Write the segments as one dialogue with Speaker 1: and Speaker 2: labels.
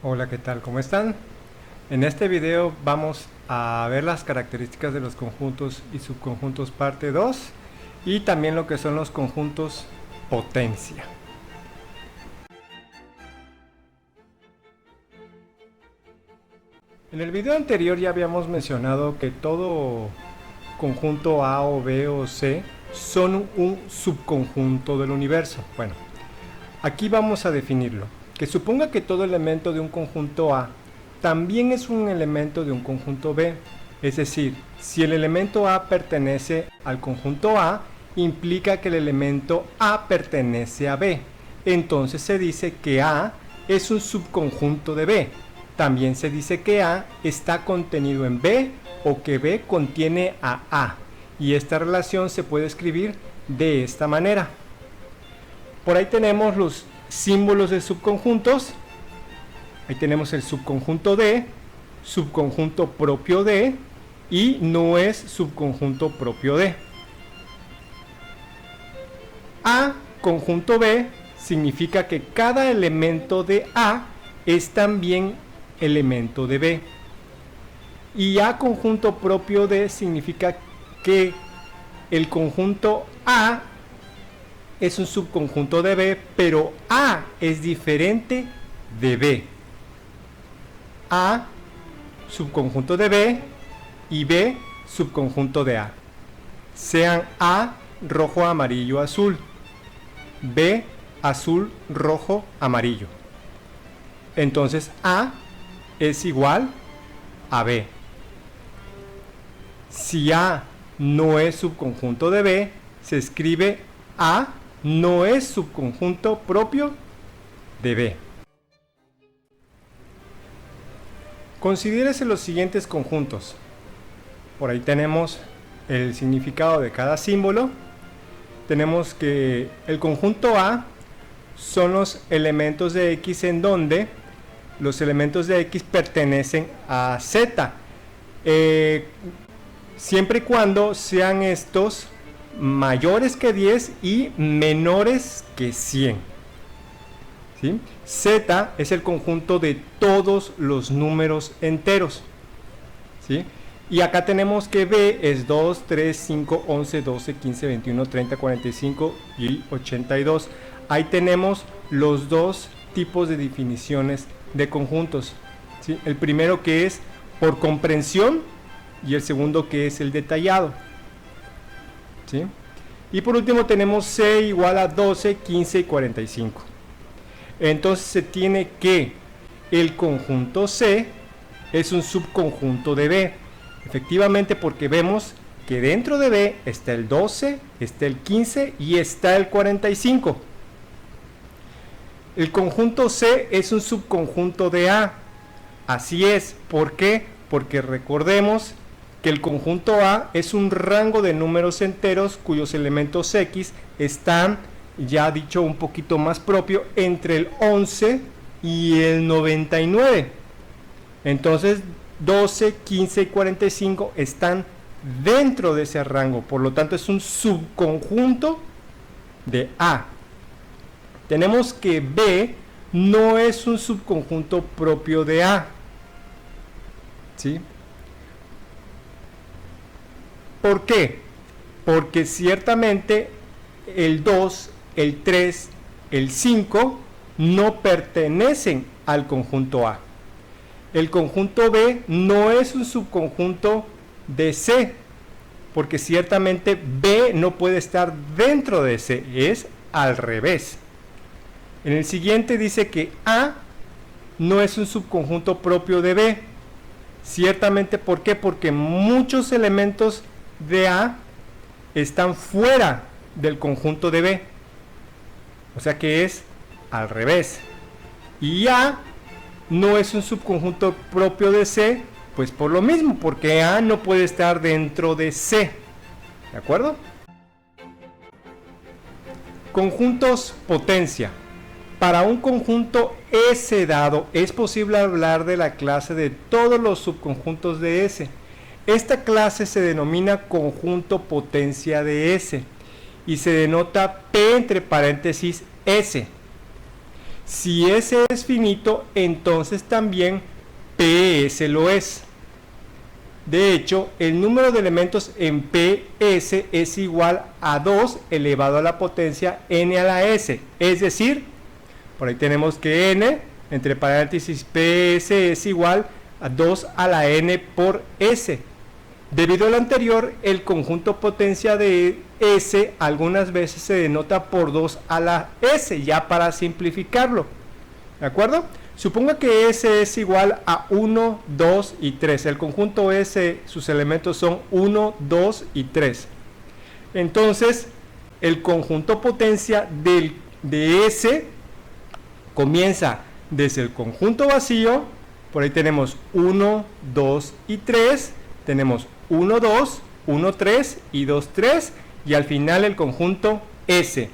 Speaker 1: Hola, ¿qué tal? ¿Cómo están? En este video vamos a ver las características de los conjuntos y subconjuntos parte 2 y también lo que son los conjuntos potencia. En el video anterior ya habíamos mencionado que todo conjunto A o B o C son un subconjunto del universo. Bueno, aquí vamos a definirlo. Que suponga que todo elemento de un conjunto A también es un elemento de un conjunto B. Es decir, si el elemento A pertenece al conjunto A, implica que el elemento A pertenece a B. Entonces se dice que A es un subconjunto de B. También se dice que A está contenido en B o que B contiene a A. Y esta relación se puede escribir de esta manera. Por ahí tenemos los símbolos de subconjuntos. Ahí tenemos el subconjunto D, subconjunto propio D y no es subconjunto propio D. A conjunto B significa que cada elemento de A es también elemento de B. Y A conjunto propio D significa que el conjunto A es un subconjunto de B, pero A es diferente de B. A, subconjunto de B, y B, subconjunto de A. Sean A, rojo, amarillo, azul. B, azul, rojo, amarillo. Entonces A es igual a B. Si A no es subconjunto de B, se escribe A no es subconjunto propio de B. Considérese los siguientes conjuntos. Por ahí tenemos el significado de cada símbolo. Tenemos que el conjunto A son los elementos de X en donde los elementos de X pertenecen a Z. Siempre y cuando sean estos mayores que 10 y menores que 100. ¿Sí? Z es el conjunto de todos los números enteros. ¿Sí? Y acá tenemos que B es 2, 3, 5, 11, 12, 15, 21, 30, 45 y 82. Ahí tenemos los dos tipos de definiciones de conjuntos. ¿Sí? El primero que es por comprensión y el segundo que es el detallado. ¿Sí? Y por último tenemos C igual a 12, 15 y 45. Entonces se tiene que el conjunto C es un subconjunto de B. Efectivamente, porque vemos que dentro de B está el 12, está el 15 y está el 45. El conjunto C es un subconjunto de A. Así es. ¿Por qué? Porque recordemos que el conjunto A es un rango de números enteros cuyos elementos X están, ya dicho un poquito más propio, entre el 11 y el 99. Entonces 12, 15 y 45 están dentro de ese rango, por lo tanto es un subconjunto de A. Tenemos que B no es un subconjunto propio de A. ¿Sí? ¿Por qué? Porque ciertamente el 2, el 3, el 5 no pertenecen al conjunto A. El conjunto B no es un subconjunto de C, porque ciertamente B no puede estar dentro de C, es al revés. En el siguiente dice que A no es un subconjunto propio de B. Ciertamente, ¿por qué? Porque muchos elementos de A están fuera del conjunto de B. O sea que es al revés. Y A no es un subconjunto propio de C, pues por lo mismo, porque A no puede estar dentro de C. ¿De acuerdo? Conjuntos potencia. Para un conjunto S dado, es posible hablar de la clase de todos los subconjuntos de S. Esta clase se denomina conjunto potencia de S y se denota P entre paréntesis S. Si S es finito, entonces también PS lo es. De hecho, el número de elementos en PS es igual a 2 elevado a la potencia n a la s. Es decir, por ahí tenemos que n, entre paréntesis, PS es igual a 2 a la n por s. Debido a lo anterior, el conjunto potencia de S algunas veces se denota por 2 a la S, ya para simplificarlo. ¿De acuerdo? Suponga que S es igual a 1, 2 y 3. El conjunto S, sus elementos son 1, 2 y 3. Entonces, el conjunto potencia de S comienza desde el conjunto vacío. Por ahí tenemos 1, 2 y 3. Tenemos 1, 2, 1, 3 y 2, 3. Y al final el conjunto S.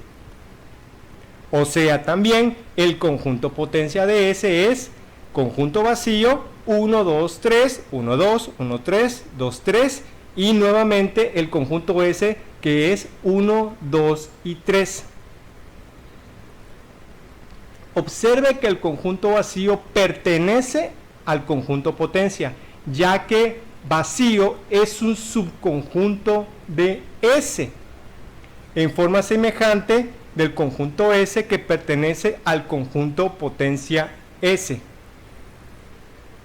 Speaker 1: O sea, también el conjunto potencia de S es conjunto vacío 1, 2, 3, 1, 2, 1, 3, 2, 3 y nuevamente el conjunto S que es 1, 2 y 3. Observe que el conjunto vacío pertenece al conjunto potencia, ya que vacío es un subconjunto de S, en forma semejante del conjunto S que pertenece al conjunto potencia S.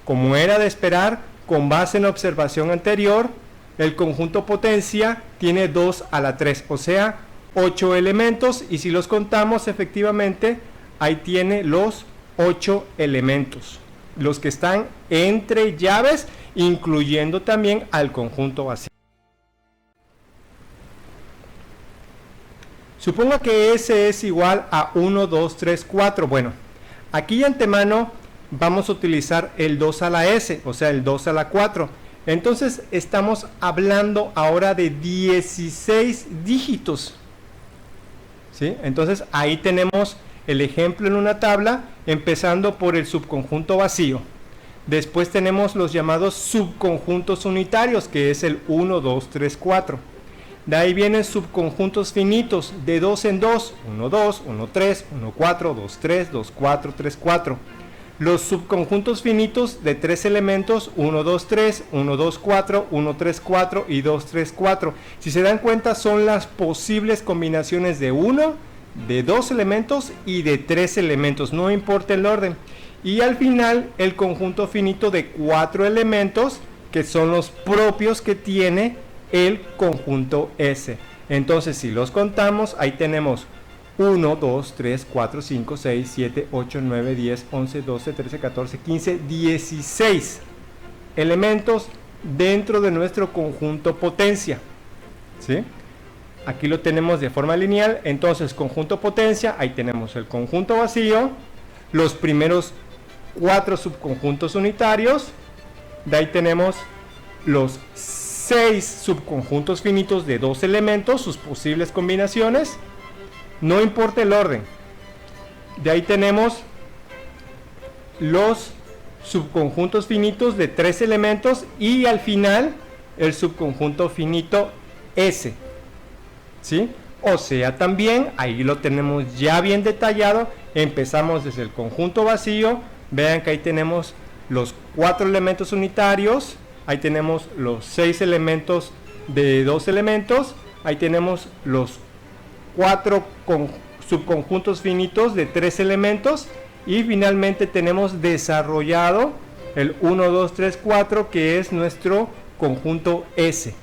Speaker 1: Como era de esperar, con base en la observación anterior, el conjunto potencia tiene 2 a la 3, o sea, 8 elementos, y si los contamos efectivamente, ahí tiene los 8 elementos, los que están entre llaves, incluyendo también al conjunto vacío. Supongo que S es igual a 1, 2, 3, 4. Bueno, aquí de antemano vamos a utilizar el 2 a la S, o sea, el 2 a la 4. Entonces estamos hablando ahora de 16 dígitos. ¿Sí? Entonces ahí tenemos el ejemplo en una tabla, empezando por el subconjunto vacío. Después tenemos los llamados subconjuntos unitarios, que es el 1, 2, 3, 4. De ahí vienen subconjuntos finitos, de 2 en 2, 1, 2, 1, 3, 1, 4, 2, 3, 2, 4, 3, 4. Los subconjuntos finitos de 3 elementos, 1, 2, 3, 1, 2, 4, 1, 3, 4 y 2, 3, 4. Si se dan cuenta, son las posibles combinaciones de 1, de 2 elementos y de 3 elementos, no importa el orden. Y al final, el conjunto finito de 4 elementos, que son los propios que tiene el conjunto S. Entonces, si los contamos, ahí tenemos 1, 2, 3, 4, 5, 6, 7, 8, 9, 10, 11, 12, 13, 14, 15, 16 elementos dentro de nuestro conjunto potencia. ¿Sí? Aquí lo tenemos de forma lineal. Entonces, conjunto potencia, ahí tenemos el conjunto vacío, los primeros 4 subconjuntos unitarios, de ahí tenemos los 6 subconjuntos finitos de 2 elementos, sus posibles combinaciones, no importa el orden. De ahí tenemos los subconjuntos finitos de 3 elementos y al final el subconjunto finito S. ¿Sí? O sea, también ahí lo tenemos ya bien detallado. Empezamos desde el conjunto vacío. Vean que ahí tenemos los 4 elementos unitarios. Ahí tenemos los 6 elementos de 2 elementos. Ahí tenemos los 4 subconjuntos finitos de 3 elementos. Y finalmente tenemos desarrollado el 1, 2, 3, 4, que es nuestro conjunto S.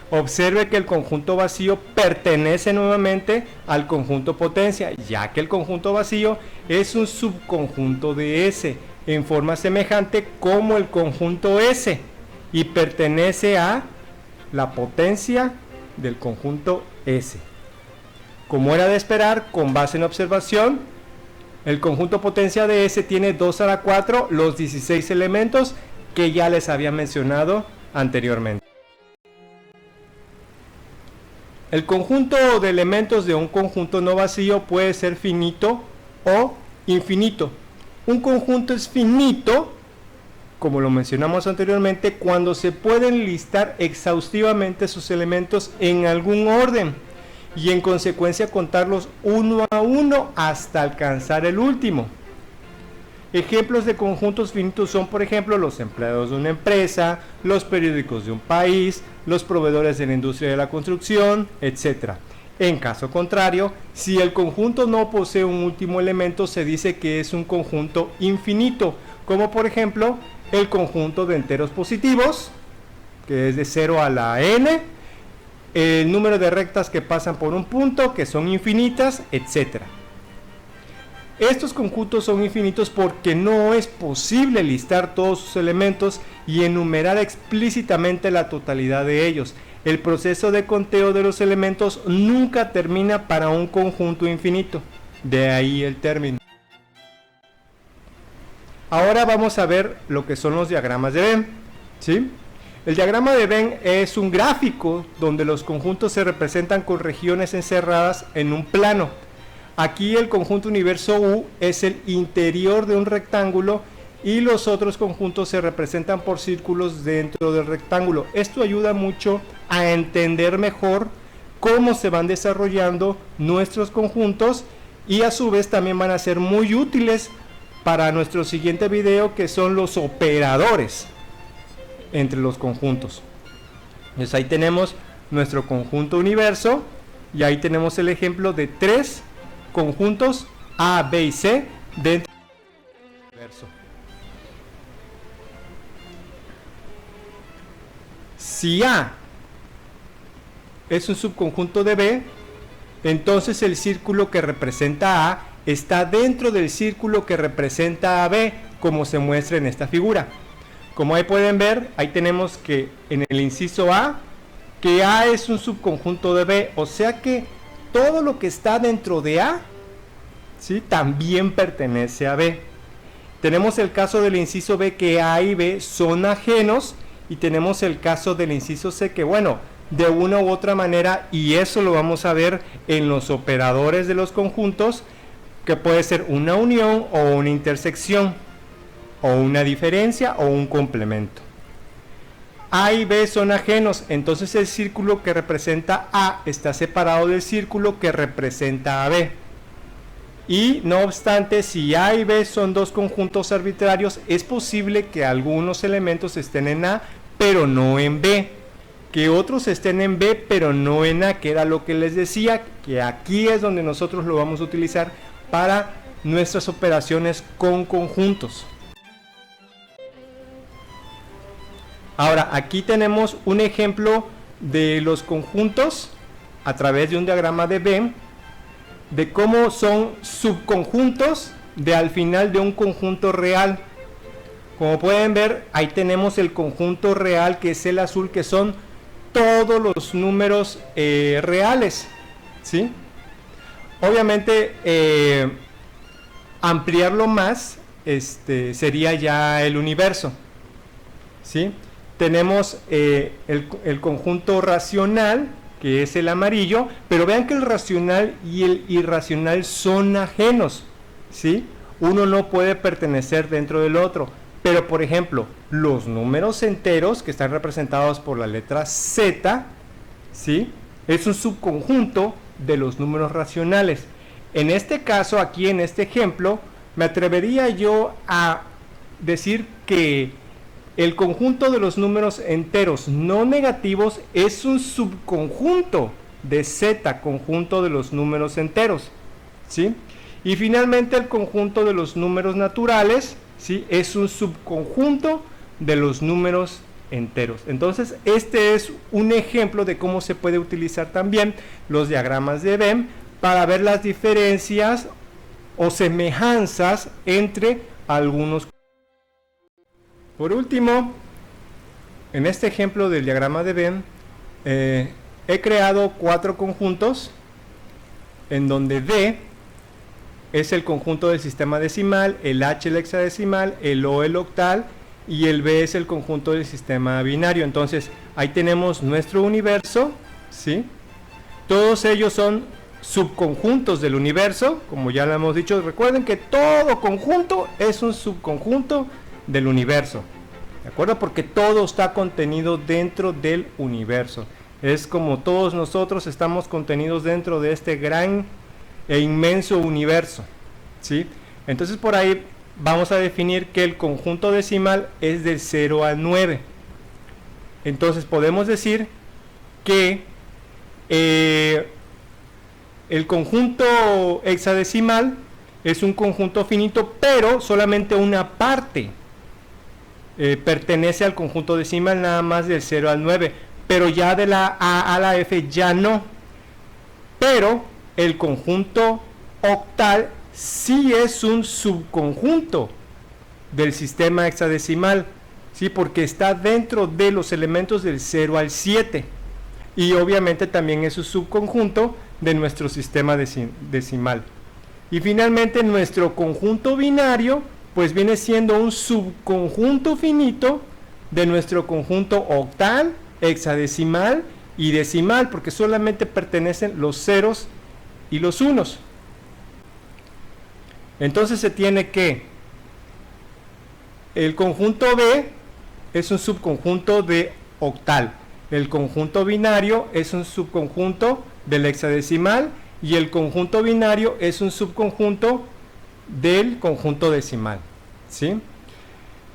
Speaker 1: Observe que el conjunto vacío pertenece nuevamente al conjunto potencia, ya que el conjunto vacío es un subconjunto de S, en forma semejante como el conjunto S, y pertenece a la potencia del conjunto S. Como era de esperar, con base en observación, el conjunto potencia de S tiene 2 a la 4, los 16 elementos que ya les había mencionado anteriormente. El conjunto de elementos de un conjunto no vacío puede ser finito o infinito. Un conjunto es finito, como lo mencionamos anteriormente, cuando se pueden listar exhaustivamente sus elementos en algún orden. y en consecuencia contarlos uno a uno hasta alcanzar el último. Ejemplos de conjuntos finitos son, por ejemplo, los empleados de una empresa, los periódicos de un país, los proveedores de la industria de la construcción, etc. En caso contrario, si el conjunto no posee un último elemento, se dice que es un conjunto infinito, como por ejemplo el conjunto de enteros positivos, que es de 0 a la n, el número de rectas que pasan por un punto, que son infinitas, etc. Estos conjuntos son infinitos porque no es posible listar todos sus elementos y enumerar explícitamente la totalidad de ellos. El proceso de conteo de los elementos nunca termina para un conjunto infinito. De ahí el término. Ahora vamos a ver lo que son los diagramas de Venn, ¿sí? El diagrama de Venn es un gráfico donde los conjuntos se representan con regiones encerradas en un plano. Aquí el conjunto universo U es el interior de un rectángulo y los otros conjuntos se representan por círculos dentro del rectángulo. Esto ayuda mucho a entender mejor cómo se van desarrollando nuestros conjuntos y a su vez también van a ser muy útiles para nuestro siguiente video, que son los operadores entre los conjuntos. Entonces ahí tenemos nuestro conjunto universo y ahí tenemos el ejemplo de 3 conjuntos A, B y C dentro del universo. Si A es un subconjunto de B, entonces el círculo que representa A está dentro del círculo que representa a B, como se muestra en esta figura. Como ahí pueden ver, ahí tenemos que en el inciso A, que A es un subconjunto de B, o sea que todo lo que está dentro de A, ¿sí?, también pertenece a B. Tenemos el caso del inciso B, que A y B son ajenos, y tenemos el caso del inciso C, que bueno, de una u otra manera, y eso lo vamos a ver en los operadores de los conjuntos, que puede ser una unión o una intersección, o una diferencia o un complemento. A y B son ajenos, entonces el círculo que representa A está separado del círculo que representa a B. Y no obstante, si A y B son dos conjuntos arbitrarios, es posible que algunos elementos estén en A, pero no en B, que otros estén en B, pero no en A, que era lo que les decía, que aquí es donde nosotros lo vamos a utilizar para nuestras operaciones con conjuntos. Ahora, aquí tenemos un ejemplo de los conjuntos a través de un diagrama de Venn, de cómo son subconjuntos de al final de un conjunto real. Como pueden ver, ahí tenemos el conjunto real, que es el azul, que son todos los números reales, ¿sí? Obviamente, ampliarlo más sería ya el universo, ¿sí? Tenemos el conjunto racional, que es el amarillo, pero vean que el racional y el irracional son ajenos, ¿sí? Uno no puede pertenecer dentro del otro, pero por ejemplo, los números enteros, que están representados por la letra Z, ¿sí?, es un subconjunto de los números racionales. En este caso, aquí en este ejemplo, me atrevería yo a decir que el conjunto de los números enteros no negativos es un subconjunto de Z, conjunto de los números enteros, ¿sí? Y finalmente el conjunto de los números naturales, ¿sí?, es un subconjunto de los números enteros. Entonces, este es un ejemplo de cómo se puede utilizar también los diagramas de Venn para ver las diferencias o semejanzas entre algunos. Por último, en este ejemplo del diagrama de Venn, he creado 4 conjuntos en donde D es el conjunto del sistema decimal, el H el hexadecimal, el O el octal y el B es el conjunto del sistema binario. Entonces, ahí tenemos nuestro universo, ¿sí? Todos ellos son subconjuntos del universo, como ya lo hemos dicho. Recuerden que todo conjunto es un subconjunto del universo, ¿de acuerdo? Porque todo está contenido dentro del universo. Es como todos nosotros estamos contenidos dentro de este gran e inmenso universo, ¿sí? Entonces por ahí vamos a definir que el conjunto decimal es del 0 al 9. Entonces podemos decir que el conjunto hexadecimal es un conjunto finito, pero solamente una parte pertenece al conjunto decimal, nada más del 0 al 9, pero ya de la A a la F ya no. Pero el conjunto octal sí es un subconjunto del sistema hexadecimal, ¿sí? Porque está dentro de los elementos del 0 al 7, y obviamente también es un subconjunto de nuestro sistema decimal. Y finalmente nuestro conjunto binario pues viene siendo un subconjunto finito de nuestro conjunto octal, hexadecimal y decimal, porque solamente pertenecen los ceros y los unos. Entonces se tiene que el conjunto B es un subconjunto de octal, el conjunto binario es un subconjunto del hexadecimal y el conjunto binario es un subconjunto del conjunto decimal, ¿sí?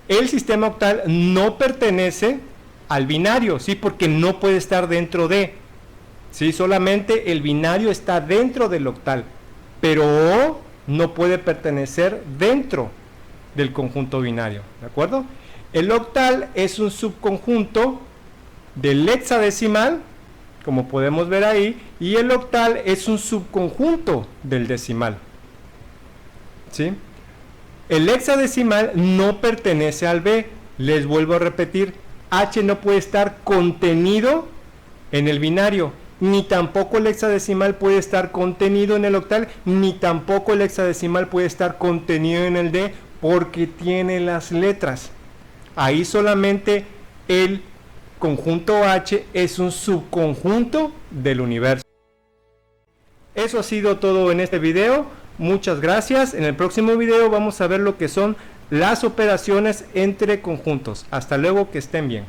Speaker 1: El sistema octal no pertenece al binario, ¿sí? Porque no puede estar dentro de, ¿sí? Solamente el binario está dentro del octal, pero no puede pertenecer dentro del conjunto binario, ¿de acuerdo? El octal es un subconjunto del hexadecimal, como podemos ver ahí, y el octal es un subconjunto del decimal, ¿sí? El hexadecimal no pertenece al B. Les vuelvo a repetir, H no puede estar contenido en el binario, ni tampoco el hexadecimal puede estar contenido en el octal, ni tampoco el hexadecimal puede estar contenido en el D, porque tiene las letras. Ahí solamente el conjunto H es un subconjunto del universo. Eso ha sido todo en este video. Muchas gracias. En el próximo video vamos a ver lo que son las operaciones entre conjuntos. Hasta luego, que estén bien.